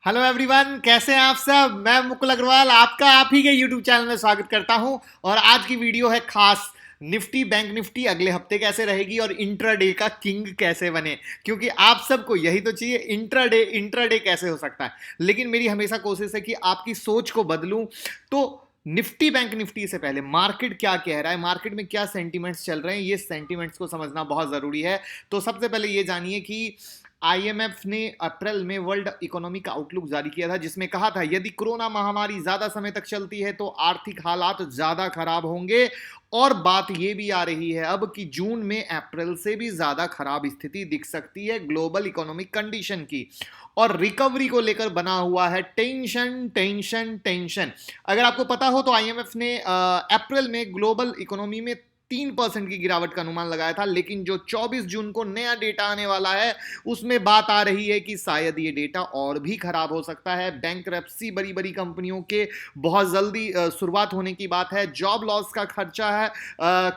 Hello everyone, कैसे हैं आप सब। मैं मुकुल अग्रवाल आपका आप ही के यूट्यूब चैनल में स्वागत करता हूं। और आज की वीडियो है खास। निफ्टी बैंक निफ्टी अगले हफ्ते कैसे रहेगी और इंट्राडे का किंग कैसे बने, क्योंकि आप सबको यही तो चाहिए। इंट्राडे कैसे हो सकता है। लेकिन मेरी हमेशा कोशिश है कि आपकी सोच को बदलूं। तो निफ्टी बैंक निफ्टी से पहले मार्केट क्या कह रहा है, मार्केट में क्या सेंटीमेंट्स चल रहे हैं, ये सेंटीमेंट्स को समझना बहुत जरूरी है। तो सबसे पहले ये जानिए कि आईएमएफ ने अप्रैल में वर्ल्ड इकोनॉमी का आउटलुक जारी किया था, जिसमें कहा था यदि कोरोना महामारी ज्यादा समय तक चलती है तो आर्थिक हालात ज्यादा खराब होंगे। और बात यह भी आ रही है अब कि जून में अप्रैल से भी ज्यादा खराब स्थिति दिख सकती है ग्लोबल इकोनॉमिक कंडीशन की। और रिकवरी को लेकर बना हुआ है टेंशन टेंशन टेंशन। अगर आपको पता हो तो आईएमएफ ने अप्रैल में ग्लोबल इकोनॉमी में 3% की गिरावट का अनुमान लगाया था, लेकिन जो 24 जून को नया डेटा आने वाला है उसमें बात आ रही है कि शायद ये डेटा और भी खराब हो सकता है। बैंकरप्सी बड़ी बड़ी कंपनियों के बहुत जल्दी शुरुआत होने की बात है। जॉब लॉस का खर्चा है,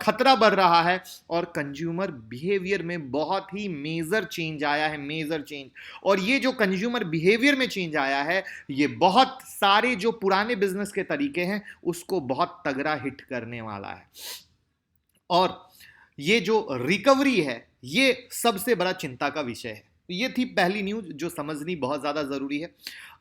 खतरा बढ़ रहा है। और कंज्यूमर बिहेवियर में बहुत ही मेजर चेंज आया है, मेजर चेंज। और ये जो कंज्यूमर बिहेवियर में चेंज आया है, ये बहुत सारे जो पुराने बिजनेस के तरीके हैं उसको बहुत तगड़ा हिट करने वाला है। और ये जो रिकवरी है ये सबसे बड़ा चिंता का विषय है। ये थी पहली न्यूज जो समझनी बहुत ज्यादा जरूरी है,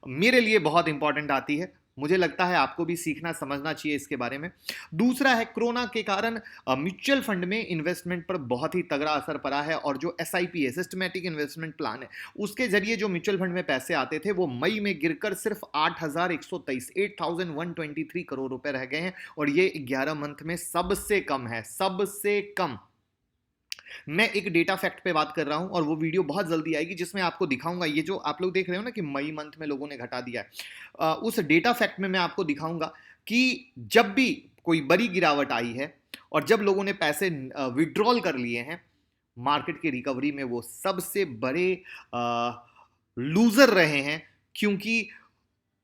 मेरे लिए बहुत इंपॉर्टेंट आती है। मुझे लगता है आपको भी सीखना समझना चाहिए इसके बारे में। दूसरा है कोरोना के कारण म्यूचुअल फंड में इन्वेस्टमेंट पर बहुत ही तगड़ा असर पड़ा है। और जो एसआईपी है, सिस्टमैटिक इन्वेस्टमेंट प्लान है, उसके जरिए जो म्यूचुअल फंड में पैसे आते थे वो मई में गिरकर सिर्फ 8123 करोड़ रुपए रह गए हैं। और ये 11 मंथ में सबसे कम है, सबसे कम। मैं एक डेटा फैक्ट पे बात कर रहा हूं और वो वीडियो बहुत जल्दी आएगी जिसमें आपको दिखाऊंगा। ये जो आप लोग देख रहे हो ना कि मई मंथ में लोगों ने घटा दिया है, उस डेटा फैक्ट में मैं आपको दिखाऊंगा कि जब भी कोई बड़ी गिरावट आई है और जब लोगों ने पैसे विड्रॉल कर लिए हैं मार्केट की रिकवरी में, वो सबसे बड़े लूजर रहे हैं। क्योंकि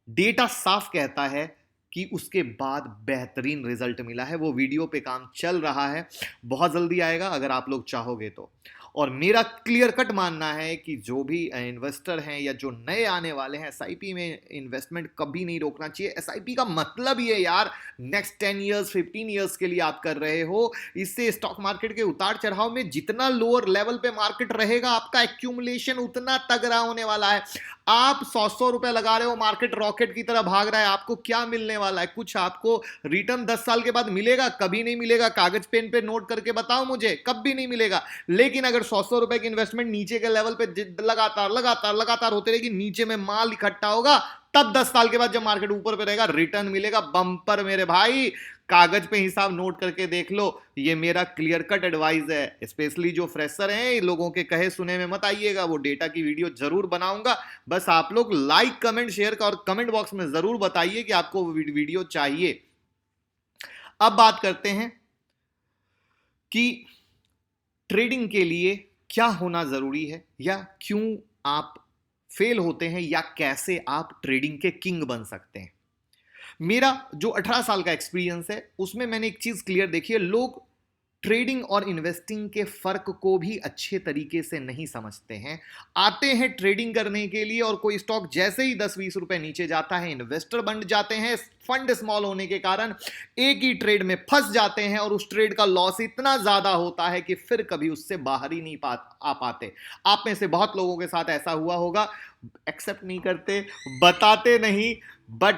डेटा साफ कहता है कि उसके बाद बेहतरीन रिजल्ट मिला है। वो वीडियो पे काम चल रहा है, बहुत जल्दी आएगा अगर आप लोग चाहोगे तो। और मेरा क्लियर कट मानना है कि जो भी इन्वेस्टर हैं या जो नए आने वाले हैं, एसआईपी में इन्वेस्टमेंट कभी नहीं रोकना चाहिए। एसआईपी का मतलब ये यार नेक्स्ट 10 ईयर्स 15 ईयर्स के लिए आप कर रहे हो। इससे स्टॉक मार्केट के उतार चढ़ाव में जितना लोअर लेवल पे मार्केट रहेगा आपका एक्यूमुलेशन उतना तगड़ा होने वाला है। आप 100 रुपए लगा रहे हो, मार्केट रॉकेट की तरह भाग रहा है, आपको क्या मिलने वाला है? कुछ आपको रिटर्न 10 साल के बाद मिलेगा? कभी नहीं मिलेगा। कागज पेन पे नोट करके बताओ मुझे, कभी नहीं मिलेगा। लेकिन अगर 100 रुपए की इन्वेस्टमेंट नीचे के लेवल पे लगातार लगातार लगातार होते रहेगी, नीचे में माल इकट्ठा होगा, तब 10 साल के बाद जब मार्केट ऊपर पे रहेगा रिटर्न मिलेगा बंपर मेरे भाई। कागज पे हिसाब नोट करके देख लो। ये मेरा क्लियर कट एडवाइस है। स्पेशली जो फ्रेशर हैं, लोगों के कहे सुने में मत आइएगा। वो डेटा की वीडियो जरूर बनाऊंगा, बस आप लोग लाइक कमेंट शेयर का और कमेंट बॉक्स में जरूर बताइए कि आपको वीडियो चाहिए। अब बात करते हैं कि ट्रेडिंग के लिए क्या होना जरूरी है, या क्यों आप फेल होते हैं, या कैसे आप ट्रेडिंग के किंग बन सकते हैं। मेरा जो 18 साल का एक्सपीरियंस है उसमें मैंने एक चीज क्लियर देखी है। लोग ट्रेडिंग और इन्वेस्टिंग के फर्क को भी अच्छे तरीके से नहीं समझते हैं। आते हैं ट्रेडिंग करने के लिए और कोई स्टॉक जैसे ही 10-20 रुपए नीचे जाता है इन्वेस्टर बन जाते हैं। फंड स्मॉल होने के कारण एक ही ट्रेड में फंस जाते हैं और उस ट्रेड का लॉस इतना ज्यादा होता है कि फिर कभी उससे बाहर ही नहीं आ पाते। आप में से बहुत लोगों के साथ ऐसा हुआ होगा, एक्सेप्ट नहीं करते, बताते नहीं, बट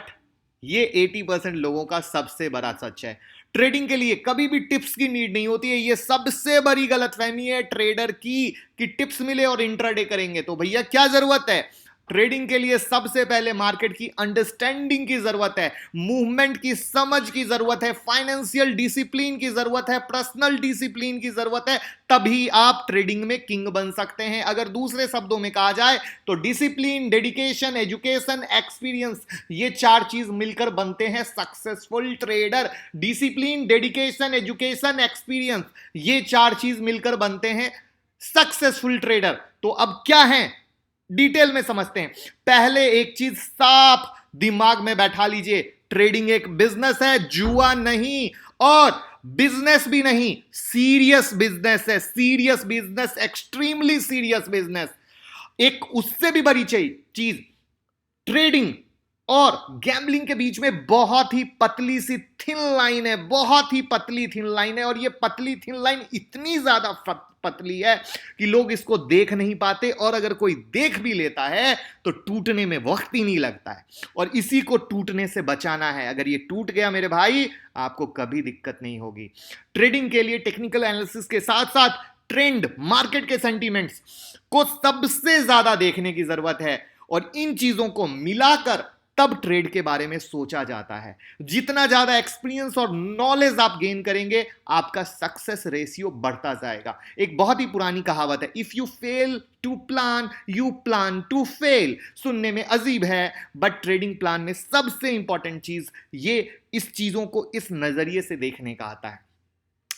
ये 80% लोगों का सबसे बड़ा सच है। ट्रेडिंग के लिए कभी भी टिप्स की नीड नहीं होती है। ये सबसे बड़ी गलतफहमी है ट्रेडर की कि टिप्स मिले और इंट्राडे करेंगे। तो भैया क्या जरूरत है? ट्रेडिंग के लिए सबसे पहले मार्केट की अंडरस्टैंडिंग की जरूरत है, मूवमेंट की समझ की जरूरत है, फाइनेंशियल डिसिप्लिन की जरूरत है, पर्सनल डिसिप्लिन की जरूरत है। तभी आप ट्रेडिंग में किंग बन सकते हैं। अगर दूसरे शब्दों में कहा जाए तो डिसिप्लिन, डेडिकेशन, एजुकेशन, एक्सपीरियंस, ये 4 चीज मिलकर बनते हैं successful trader. Discipline, dedication, education, experience, ये 4 चीज मिलकर बनते हैं सक्सेसफुल ट्रेडर। तो अब क्या है, डिटेल में समझते हैं। पहले एक चीज साफ दिमाग में बैठा लीजिए, ट्रेडिंग एक बिजनेस है, जुआ नहीं, और बिजनेस भी नहीं, सीरियस बिजनेस है। Serious business, extremely serious business. एक उससे भी बड़ी चीज, ट्रेडिंग और गैम्बलिंग के बीच में बहुत ही पतली सी थिन लाइन है, बहुत ही पतली थिन लाइन है। और ये पतली थिन लाइन इतनी ज्यादा पतली है कि लोग इसको देख नहीं पाते, और अगर कोई देख भी लेता है तो टूटने में वक्त ही नहीं लगता है। और इसी को टूटने से बचाना है। अगर ये टूट गया मेरे भाई, आपको कभी दिक्कत नहीं होगी। ट्रेडिंग के लिए टेक्निकल एनालिसिस के साथ साथ ट्रेंड, मार्केट के सेंटीमेंट्स को सबसे ज्यादा देखने की जरूरत है, और इन चीजों को मिलाकर तब ट्रेड के बारे में सोचा जाता है। जितना ज्यादा एक्सपीरियंस और नॉलेज आप गेन करेंगे, आपका सक्सेस रेशियो बढ़ता जाएगा। एक बहुत ही पुरानी कहावत है, if you fail to plan you plan to fail. सुनने में अजीब है, बट ट्रेडिंग प्लान में सबसे इंपॉर्टेंट चीज ये इस चीजों को इस नजरिए से देखने का आता है,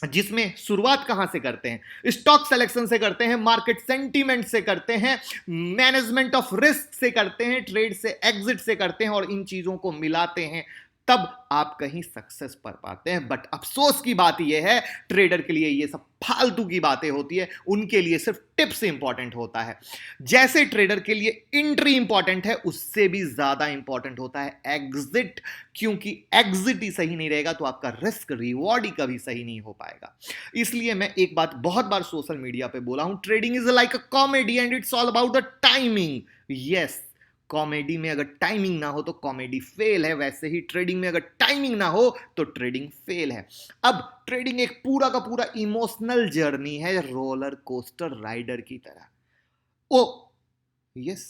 जिसमें शुरुआत कहां से करते हैं? स्टॉक सिलेक्शन से करते हैं, मार्केट सेंटीमेंट से करते हैं, मैनेजमेंट ऑफ रिस्क से करते हैं, ट्रेड से एग्जिट से करते हैं, और इन चीजों को मिलाते हैं, तब आप कहीं सक्सेस पा पाते हैं। बट अफसोस की बात यह है, ट्रेडर के लिए ये सब फालतू की बातें होती है, उनके लिए सिर्फ टिप्स इंपॉर्टेंट होता है। जैसे ट्रेडर के लिए एंट्री इंपॉर्टेंट है, उससे भी ज्यादा इंपॉर्टेंट होता है एग्जिट, क्योंकि एग्जिट ही सही नहीं रहेगा तो आपका रिस्क रिवॉर्ड ही कभी सही नहीं हो पाएगा। इसलिए मैं एक बात बहुत बार सोशल मीडिया पे बोला हूं, trading is like a comedy and it's all about the timing. Yes, comedy में अगर टाइमिंग ना हो तो कॉमेडी फेल है, वैसे ही ट्रेडिंग में अगर टाइमिंग ना हो तो ट्रेडिंग फेल है। अब ट्रेडिंग एक पूरा का पूरा इमोशनल जर्नी है, रोलर कोस्टर राइडर की तरह। ओ यस,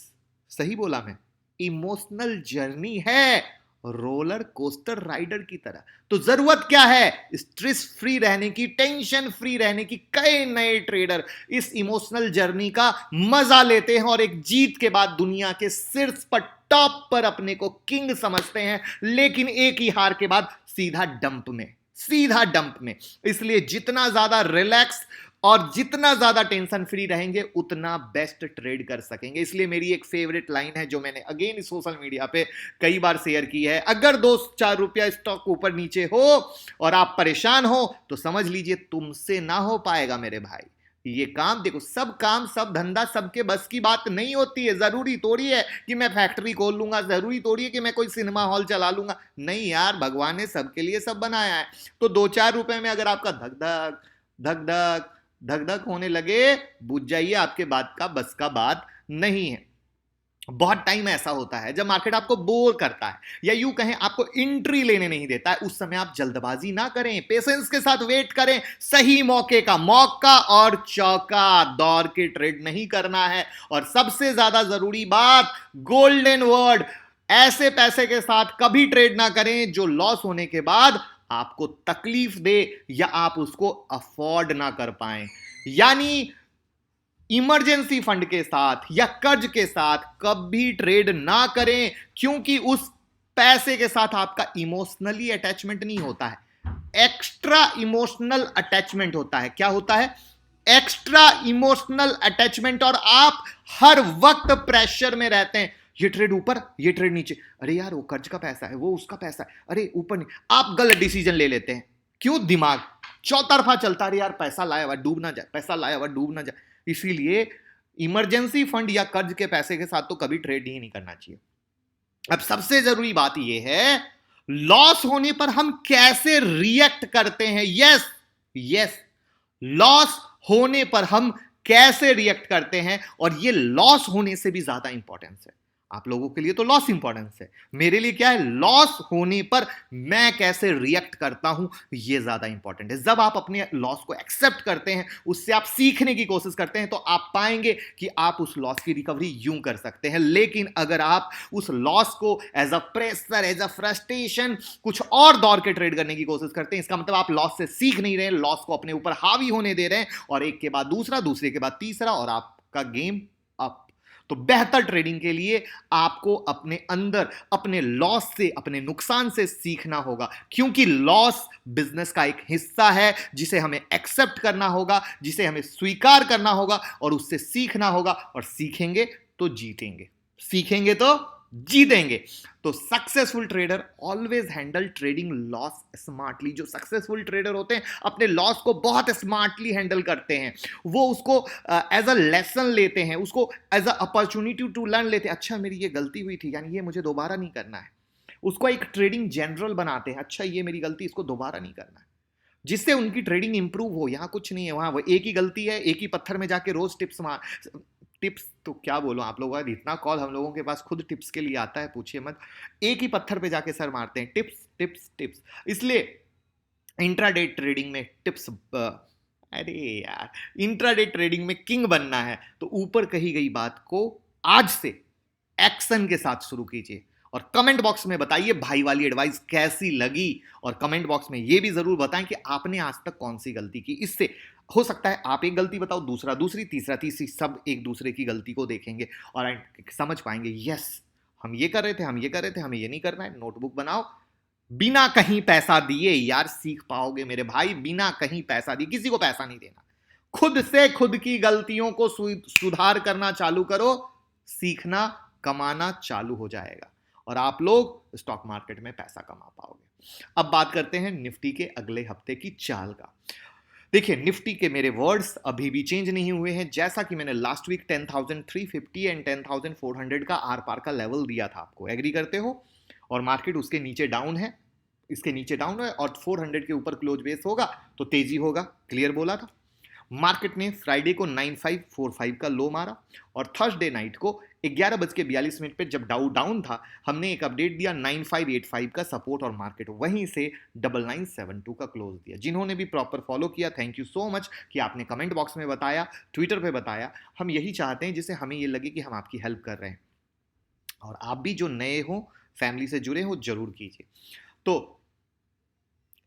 सही बोला मैं, इमोशनल जर्नी है, रोलर कोस्टर राइडर की तरह। तो जरूरत क्या है? स्ट्रेस फ्री रहने की, टेंशन फ्री रहने की। कई नए ट्रेडर इस इमोशनल जर्नी का मजा लेते हैं और एक जीत के बाद दुनिया के शीर्ष पर, टॉप पर अपने को किंग समझते हैं, लेकिन एक ही हार के बाद सीधा डंप में, सीधा डंप में। इसलिए जितना ज्यादा रिलैक्स और जितना ज्यादा टेंशन फ्री रहेंगे, उतना बेस्ट ट्रेड कर सकेंगे। इसलिए मेरी एक फेवरेट लाइन है जो मैंने अगेन सोशल मीडिया पे कई बार शेयर की है, अगर 2-4 रुपया स्टॉक ऊपर नीचे हो और आप परेशान हो तो समझ लीजिए तुमसे ना हो पाएगा मेरे भाई। ये काम देखो, सब काम, सब धंधा सबके बस की बात नहीं होती है। जरूरी थोड़ी है कि मैं फैक्ट्री खोल लूंगा, जरूरी थोड़ी है कि मैं कोई सिनेमा हॉल चला लूंगा। नहीं यार, भगवान ने सबके लिए सब बनाया है। तो 2-4 रुपए में अगर आपका धक धक धक धक धक धक होने लगे, बुझ जाइए आपके बात का बस का बात नहीं है। बहुत टाइम ऐसा होता है जब मार्केट आपको बोर करता है, या यूं कहें आपको एंट्री लेने नहीं देता है। उस समय आप जल्दबाजी ना करें, पेशेंस के साथ वेट करें। सही मौके का मौका और चौका, दौड़ के ट्रेड नहीं करना है। और सबसे ज्यादा जरूरी बात, गोल्डन वर्ड, ऐसे पैसे के साथ कभी ट्रेड ना करें जो लॉस होने के बाद आपको तकलीफ दे या आप उसको अफोर्ड ना कर पाए। यानी इमरजेंसी फंड के साथ या कर्ज के साथ कभी ट्रेड ना करें, क्योंकि उस पैसे के साथ आपका इमोशनली अटैचमेंट नहीं होता है, एक्स्ट्रा इमोशनल अटैचमेंट होता है। क्या होता है? Extra emotional attachment. और आप हर वक्त प्रेशर में रहते हैं, ये ट्रेड ऊपर, ये ट्रेड नीचे, अरे यार वो कर्ज का पैसा है, वो उसका पैसा है, अरे ऊपर नहीं। आप गलत डिसीजन ले लेते हैं। क्यों? दिमाग चौतरफा चलता, अरे यार पैसा लाया हुआ डूब ना जाए, पैसा लाया हुआ डूब ना जाए। इसीलिए इमरजेंसी फंड या कर्ज के पैसे के साथ तो कभी ट्रेड ही नहीं करना चाहिए। अब सबसे जरूरी बात यह है, लॉस होने पर हम कैसे रिएक्ट करते हैं। यस यस, लॉस होने पर हम कैसे रिएक्ट करते हैं, और यह लॉस होने से भी ज्यादा इंपॉर्टेंस है। आप लोगों के लिए तो लॉस इंपॉर्टेंस है, मेरे लिए क्या है? लॉस होने पर मैं कैसे रिएक्ट करता हूं, यह ज्यादा इंपॉर्टेंट है। जब आप अपने लॉस को एक्सेप्ट करते हैं, उससे आप सीखने की कोशिश करते हैं, तो आप पाएंगे कि आप उस लॉस की रिकवरी यूं कर सकते हैं। लेकिन अगर आप उस लॉस को as a pressure, as a frustration, कुछ और दौर के ट्रेड करने की कोशिश करते हैं, इसका मतलब आप लॉस से सीख नहीं रहे हैं, लॉस को अपने ऊपर हावी होने दे रहे हैं, और एक के बाद दूसरा, दूसरे के बाद तीसरा, और आपका गेम अप। तो बेहतर ट्रेडिंग के लिए आपको अपने अंदर, अपने लॉस से, अपने नुकसान से सीखना होगा, क्योंकि लॉस बिजनेस का एक हिस्सा है जिसे हमें एक्सेप्ट करना होगा, जिसे हमें स्वीकार करना होगा, और उससे सीखना होगा। और सीखेंगे तो जीतेंगे, सीखेंगे तो जीतेंगे। तो successful trader always handle trading loss smartly. जो सक्सेसफुल ट्रेडर होते हैं अपने लॉस को बहुत स्मार्टली हैंडल करते हैं। वो उसको एज अ लेसन लेते हैं, उसको as a opportunity to learn लेते हैं। अच्छा मेरी ये गलती हुई थी, यानी ये मुझे दोबारा नहीं करना है। उसको एक ट्रेडिंग जनरल बनाते हैं। अच्छा ये मेरी गलती, इसको दोबारा नहीं करना है, जिससे उनकी ट्रेडिंग इंप्रूव हो। यहां कुछ नहीं है, वहां वो एक ही गलती है, एक ही पत्थर में जाके रोज टिप्स तो क्या बोलो आप लोगों का, इतना कॉल हम लोगों के पास खुद टिप्स के लिए आता है, पूछिए मत। एक ही पत्थर पे जाके सर मारते हैं, टिप्स टिप्स टिप्स। इसलिए इंट्राडे ट्रेडिंग में टिप्स, अरे यार, इंट्राडे ट्रेडिंग में किंग बनना है तो ऊपर कही गई बात को आज से एक्शन के साथ शुरू कीजिए। और कमेंट बॉक्स में बताइए भाई वाली एडवाइस कैसी लगी, और कमेंट बॉक्स में यह भी जरूर बताएं कि आपने आज तक कौन सी गलती की। इससे हो सकता है आप एक गलती बताओ, दूसरा दूसरी, तीसरा तीसरी, सब एक दूसरे की गलती को देखेंगे और समझ पाएंगे यस हम ये कर रहे थे, हम ये कर रहे थे, हमें ये नहीं करना है। नोटबुक बनाओ, बिना कहीं पैसा दिए यार सीख पाओगे मेरे भाई, बिना कहीं पैसा दिए। किसी को पैसा नहीं देना, खुद से खुद की गलतियों को सुधार करना चालू करो, सीखना कमाना चालू हो जाएगा और आप लोग स्टॉक मार्केट में पैसा कमा पाओगे। अब बात करते हैं निफ्टी के अगले हफ्ते की चाल का। देखिए निफ्टी के मेरे वर्ड्स अभी भी चेंज नहीं हुए हैं। जैसा कि मैंने लास्ट वीक 10,350 एंड 10,400 का आर पार का लेवल दिया था, आपको एग्री करते हो, और मार्केट उसके नीचे डाउन है, इसके नीचे डाउन है और 400 के ऊपर क्लोज बेस होगा तो तेजी होगा, क्लियर बोला था। मार्केट ने फ्राइडे को 9545 का लो मारा और थर्सडे नाइट को 11:42 पे जब डाउन था, हमने एक अपडेट दिया 9585 का सपोर्ट और मार्केट वहीं से 9972 का क्लोज दिया। जिन्होंने भी प्रॉपर फॉलो किया, थैंक यू सो मच कि आपने कमेंट बॉक्स में बताया, ट्विटर पे बताया। हम यही चाहते हैं जिससे हमें ये लगे कि हम आपकी हेल्प कर रहे हैं, और आप भी जो नए हो, फैमिली से जुड़े हो, जरूर कीजिए। तो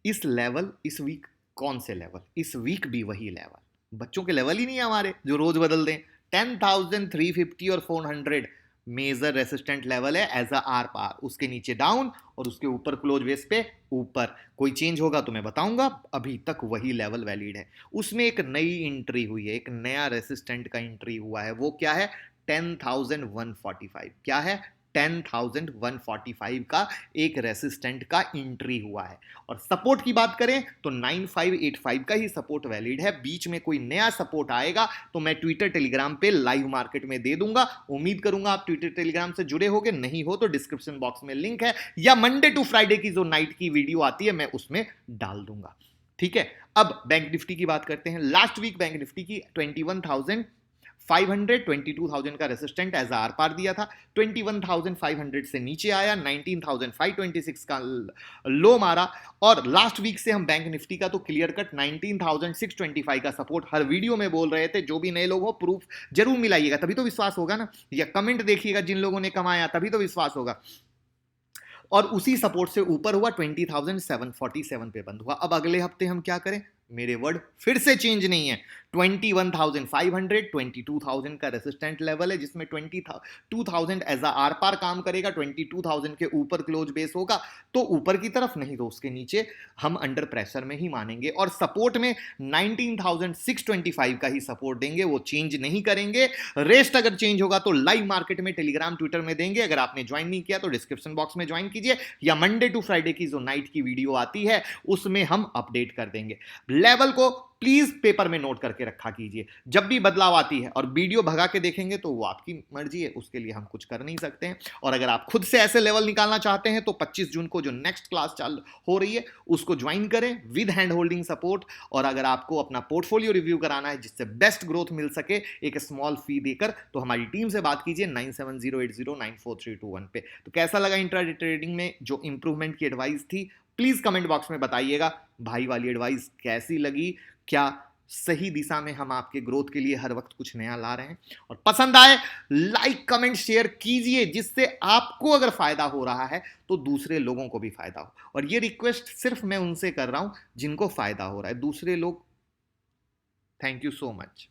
इस लेवल, इस वीक कौन से लेवल, इस वीक भी वही लेवल, बच्चों के लेवल ही नहीं है हमारे जो रोज बदल दें। 10,350 और 400 मेजर रेसिस्टेंट लेवल है एज अ आर पार, उसके नीचे डाउन और उसके ऊपर क्लोज बेस पे ऊपर। कोई चेंज होगा तो मैं बताऊंगा, अभी तक वही लेवल वैलिड है। उसमें एक नई एंट्री हुई है, एक नया रेसिस्टेंट का एंट्री हुआ है, वो क्या है? 10,145। क्या है? 10,145 का एक रेसिस्टेंट का एंट्री हुआ है। और सपोर्ट की बात करें तो 9585 का ही सपोर्ट वैलिड है। बीच में कोई नया सपोर्ट आएगा तो मैं ट्विटर टेलीग्राम पे लाइव मार्केट में दे दूंगा। उम्मीद करूंगा आप ट्विटर टेलीग्राम से जुड़े होगे, नहीं हो तो डिस्क्रिप्शन बॉक्स में लिंक है, या मंडे टू फ्राइडे की जो नाइट की वीडियो आती है मैं उसमें डाल दूंगा। ठीक है, अब बैंक निफ्टी की बात करते हैं। लास्ट वीक बैंक निफ्टी की 21,500 22,000 का रेसिस्टेंट एज आर पार दिया था, 21,500 से नीचे आया, 19,526 का लो मारा। और लास्ट वीक से हम बैंक निफ्टी का तो क्लियर कट 19,625 का सपोर्ट हर वीडियो में बोल रहे थे। जो भी नए लोग हो प्रूफ जरूर मिलाइएगा, तभी तो विश्वास होगा ना, या कमेंट देखिएगा जिन लोगों ने कमाया, तभी तो विश्वास होगा। और उसी सपोर्ट से ऊपर हुआ, 20,747 पे बंद हुआ। अब अगले हफ्ते हम क्या करें? मेरे वर्ड फिर से चेंज नहीं है। 21,500 22,000 का रेसिस्टेंट लेवल है, जिसमें 22,000 एज अ आर पार काम करेगा। 22,000 के ऊपर क्लोज बेस होगा तो ऊपर की तरफ, नहीं तो उसके नीचे हम अंडर प्रेशर में ही मानेंगे। और सपोर्ट में 19,625 का ही सपोर्ट देंगे, वो चेंज नहीं करेंगे। रेस्ट अगर चेंज होगा तो लाइव मार्केट में टेलीग्राम ट्विटर में देंगे। अगर आपने ज्वाइन नहीं किया तो डिस्क्रिप्शन बॉक्स में ज्वाइन कीजिए, या मंडे टू फ्राइडे की जो नाइट की वीडियो आती है उसमें हम अपडेट कर देंगे। लेवल को प्लीज पेपर में नोट करके रखा कीजिए। जब भी बदलाव आती है और वीडियो भगा के देखेंगे तो वो आपकी मर्जी है, उसके लिए हम कुछ कर नहीं सकते हैं। और अगर आप खुद से ऐसे लेवल निकालना चाहते हैं तो 25 जून को जो नेक्स्ट क्लास चालू हो रही है उसको ज्वाइन करें विद हैंड होल्डिंग सपोर्ट। और अगर आपको अपना पोर्टफोलियो रिव्यू कराना है जिससे बेस्ट ग्रोथ मिल सके एक स्मॉल फी देकर, तो हमारी टीम से बात कीजिए 9708094321 पे। तो कैसा लगा इंट्राडे ट्रेडिंग में जो इंप्रूवमेंट की एडवाइस थी, प्लीज कमेंट बॉक्स में बताइएगा। भाई वाली एडवाइस कैसी लगी? क्या सही दिशा में हम आपके ग्रोथ के लिए हर वक्त कुछ नया ला रहे हैं? और पसंद आए लाइक कमेंट शेयर कीजिए, जिससे आपको अगर फायदा हो रहा है तो दूसरे लोगों को भी फायदा हो। और ये रिक्वेस्ट सिर्फ मैं उनसे कर रहा हूं जिनको फायदा हो रहा है, दूसरे लोग। Thank you so much.